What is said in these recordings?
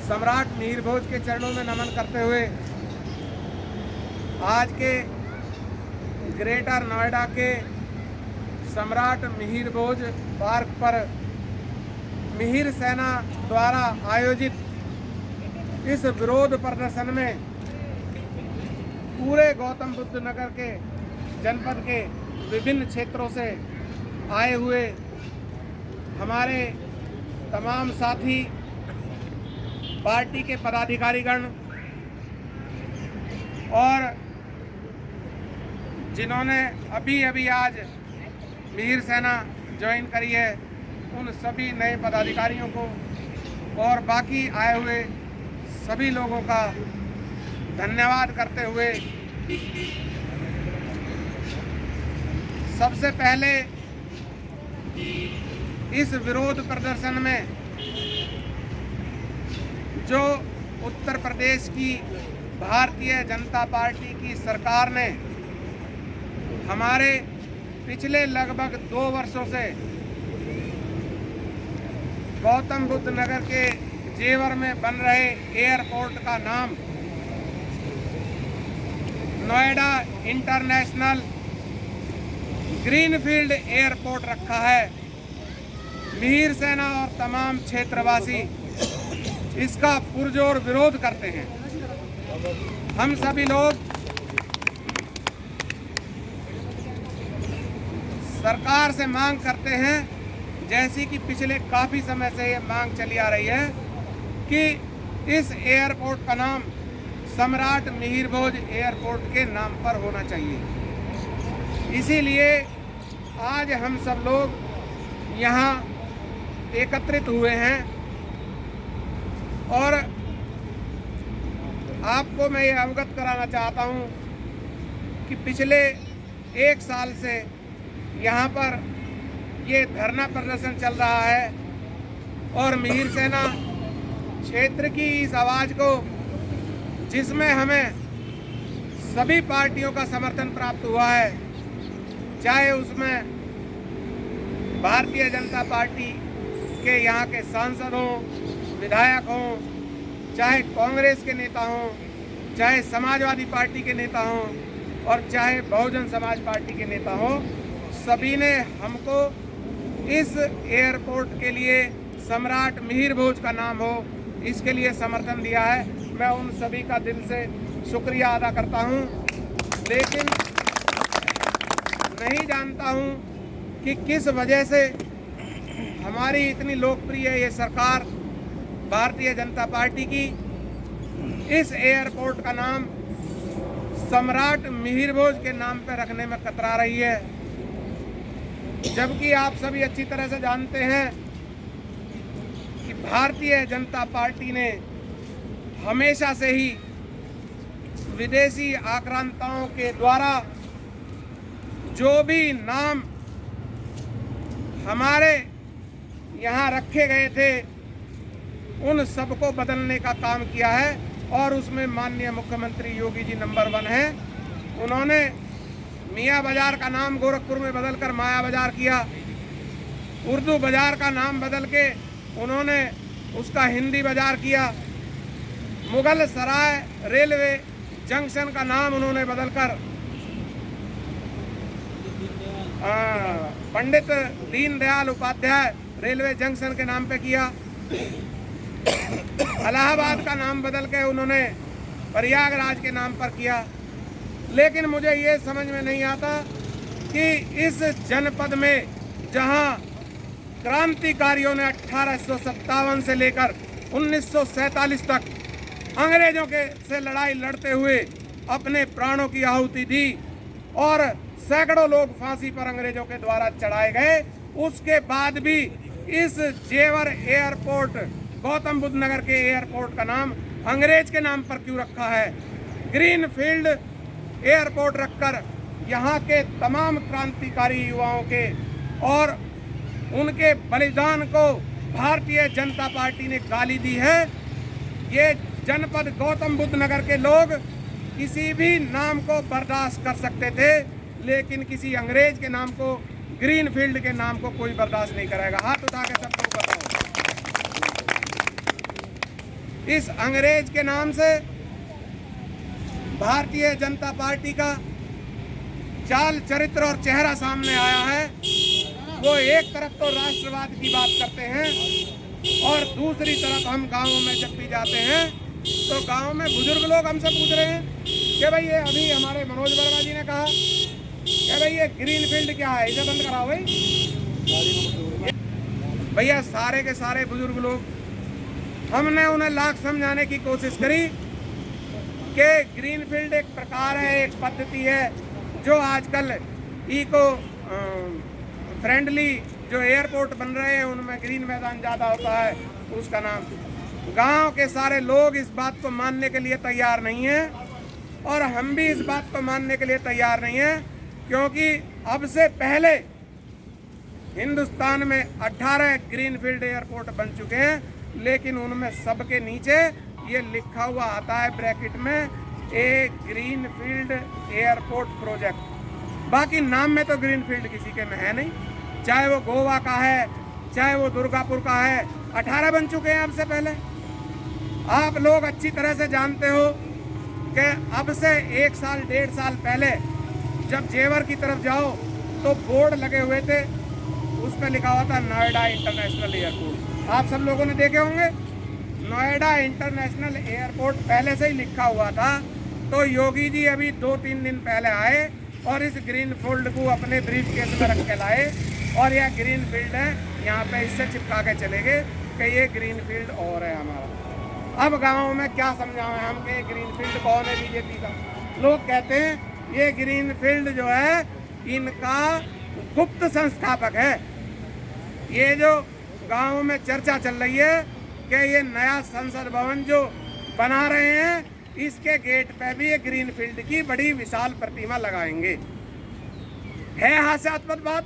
सम्राट मिहिर भोज के चरणों में नमन करते हुए आज के ग्रेटर नोएडा के सम्राट मिहिर भोज पार्क पर मिहिर सेना द्वारा आयोजित इस विरोध प्रदर्शन में पूरे गौतम बुद्ध नगर के जनपद के विभिन्न क्षेत्रों से आए हुए हमारे तमाम साथी, पार्टी के पदाधिकारीगण और जिन्होंने अभी आज मिहिर सेना ज्वाइन करी है उन सभी नए पदाधिकारियों को और बाकी आए हुए सभी लोगों का धन्यवाद करते हुए सबसे पहले इस विरोध प्रदर्शन में जो उत्तर प्रदेश की भारतीय जनता पार्टी की सरकार ने हमारे पिछले लगभग 2 वर्षों से गौतम बुद्ध नगर के जेवर में बन रहे एयरपोर्ट का नाम नोएडा इंटरनेशनल ग्रीनफील्ड एयरपोर्ट रखा है। मिहिर सेना और तमाम क्षेत्रवासी इसका पुरजोर विरोध करते हैं। हम सभी लोग सरकार से मांग करते हैं, जैसी कि पिछले काफ़ी समय से ये मांग चली आ रही है कि इस एयरपोर्ट का नाम सम्राट मिहिर भोज एयरपोर्ट के नाम पर होना चाहिए। इसीलिए आज हम सब लोग यहाँ एकत्रित हुए हैं और आपको मैं ये अवगत कराना चाहता हूँ कि पिछले 1 साल से यहाँ पर ये धरना प्रदर्शन चल रहा है और मिहिर सेना क्षेत्र की इस आवाज़ को, जिसमें हमें सभी पार्टियों का समर्थन प्राप्त हुआ है, चाहे उसमें भारतीय जनता पार्टी के यहाँ के सांसद हों, विधायक हों, चाहे कांग्रेस के नेता हों, चाहे समाजवादी पार्टी के नेता हों और चाहे बहुजन समाज पार्टी के नेता हों, सभी ने हमको इस एयरपोर्ट के लिए सम्राट मिहिर भोज का नाम हो, इसके लिए समर्थन दिया है। मैं उन सभी का दिल से शुक्रिया अदा करता हूं, लेकिन नहीं जानता हूं कि किस वजह से हमारी इतनी लोकप्रिय ये सरकार भारतीय जनता पार्टी की इस एयरपोर्ट का नाम सम्राट मिहिर भोज के नाम पर रखने में कतरा रही है, जबकि आप सभी अच्छी तरह से जानते हैं कि भारतीय जनता पार्टी ने हमेशा से ही विदेशी आक्रांताओं के द्वारा जो भी नाम हमारे यहाँ रखे गए थे उन सबको बदलने का काम किया है और उसमें माननीय मुख्यमंत्री योगी जी नंबर 1 हैं। उन्होंने मियाँ बाजार का नाम गोरखपुर में बदलकर माया बाजार किया, उर्दू बाजार का नाम बदल के उन्होंने उसका हिंदी बाजार किया, मुगल सराय रेलवे जंक्शन का नाम उन्होंने बदलकर पंडित दीनदयाल उपाध्याय रेलवे जंक्शन के नाम पे किया, इलाहाबाद का नाम बदल के उन्होंने प्रयागराज के नाम पर किया। लेकिन मुझे ये समझ में नहीं आता कि इस जनपद में जहां क्रांतिकारियों ने 1857 से लेकर 1947 तक अंग्रेजों के से लड़ाई लड़ते हुए अपने प्राणों की आहुति दी और सैकड़ों लोग फांसी पर अंग्रेजों के द्वारा चढ़ाए गए, उसके बाद भी इस जेवर एयरपोर्ट गौतम बुद्ध नगर के एयरपोर्ट का नाम अंग्रेज के नाम पर क्यों रखा है? ग्रीनफील्ड एयरपोर्ट रखकर यहाँ के तमाम क्रांतिकारी युवाओं के और उनके बलिदान को भारतीय जनता पार्टी ने गाली दी है। ये जनपद गौतम बुद्ध नगर के लोग किसी भी नाम को बर्दाश्त कर सकते थे, लेकिन किसी अंग्रेज के नाम को, ग्रीनफील्ड के नाम को कोई बर्दाश्त नहीं करेगा। हाथ उठा के सबको बताओ। इस अंग्रेज के नाम से भारतीय जनता पार्टी का चाल चरित्र और चेहरा सामने आया है। वो एक तरफ तो राष्ट्रवाद की बात करते हैं और दूसरी तरफ हम गांवों में जब भी जाते हैं तो गांव में बुजुर्ग लोग हमसे पूछ रहे हैं कि भाई ये अभी हमारे मनोज वर्मा जी ने कहा कि भाई ये ग्रीन फील्ड क्या है, इसे बंद कराओ भाई। भैया सारे के सारे बुजुर्ग लोग, हमने उन्हें लाख समझाने की कोशिश करी कि ग्रीन फील्ड एक प्रकार है, एक पद्धति है जो आजकल इको फ्रेंडली जो एयरपोर्ट बन रहे हैं उनमें ग्रीन मैदान ज़्यादा होता है, उसका नाम। गांव के सारे लोग इस बात को मानने के लिए तैयार नहीं हैं और हम भी इस बात को मानने के लिए तैयार नहीं हैं, क्योंकि अब से पहले हिंदुस्तान में 18 ग्रीन फील्ड एयरपोर्ट बन चुके हैं, लेकिन उनमें सबके नीचे ये लिखा हुआ आता है ब्रैकेट में ए ग्रीन फील्ड एयरपोर्ट प्रोजेक्ट। बाकी नाम में तो ग्रीन फील्ड किसी के में है नहीं, चाहे वो गोवा का है चाहे वो दुर्गापुर का है। 18 बन चुके हैं अब से पहले। आप लोग अच्छी तरह से जानते हो कि अब से 1 साल 1.5 साल पहले जब जेवर की तरफ जाओ तो बोर्ड लगे हुए थे, उस पर लिखा हुआ था नोएडा इंटरनेशनल एयरपोर्ट। आप सब लोगों ने देखे होंगे नोएडा इंटरनेशनल एयरपोर्ट पहले से ही लिखा हुआ था। तो योगी जी अभी 2-3 दिन पहले आए और इस ग्रीन फील्ड को अपने ब्रीफ केस में रख के लाए और यह ग्रीन फील्ड है, यहाँ पे इससे चिपका के चले गए कि ये ग्रीन फील्ड और है हमारा। अब गाँव में क्या समझाएं हम कि ग्रीन फील्ड कौन है बीजेपी का। लोग कहते हैं ये ग्रीन फील्ड जो है इनका गुप्त संस्थापक है। ये जो गाँव में चर्चा चल रही है कि ये नया संसद भवन जो बना रहे हैं इसके गेट पे भी ये ग्रीन फील्ड की बड़ी विशाल प्रतिमा लगाएंगे। है हास्यास्पद बात,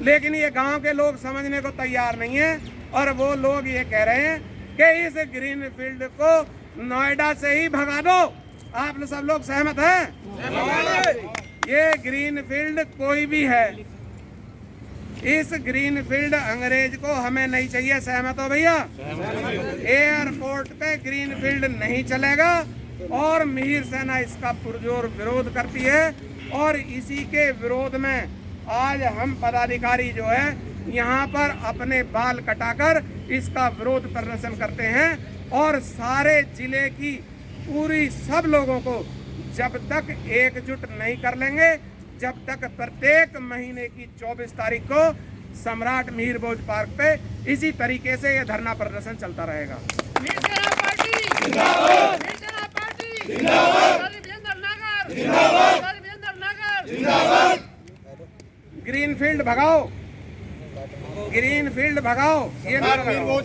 लेकिन ये गांव के लोग समझने को तैयार नहीं है और वो लोग ये कह रहे हैं कि इस ग्रीन फील्ड को नोएडा से ही भगा दो। आप सब लोग सहमत हैं? ये ग्रीन फील्ड कोई भी है, इस ग्रीन फील्ड अंग्रेज को हमें नहीं चाहिए। सहमत हो भैया? एयरपोर्ट पे ग्रीन फील्ड नहीं चलेगा और मिहिर सेना इसका पुरजोर विरोध करती है और इसी के विरोध में आज हम पदाधिकारी जो है यहाँ पर अपने बाल कटाकर इसका विरोध प्रदर्शन करते हैं और सारे जिले की पूरी सब लोगों को जब तक एकजुट नहीं कर लेंगे, जब तक प्रत्येक महीने की 24 तारीख को सम्राट मिहिर भोज पार्क पे इसी तरीके से ये धरना प्रदर्शन चलता रहेगा। ग्रीन फील्ड भगाओ, ग्रीन फील्ड भगाओ, ये नारा लगाओ।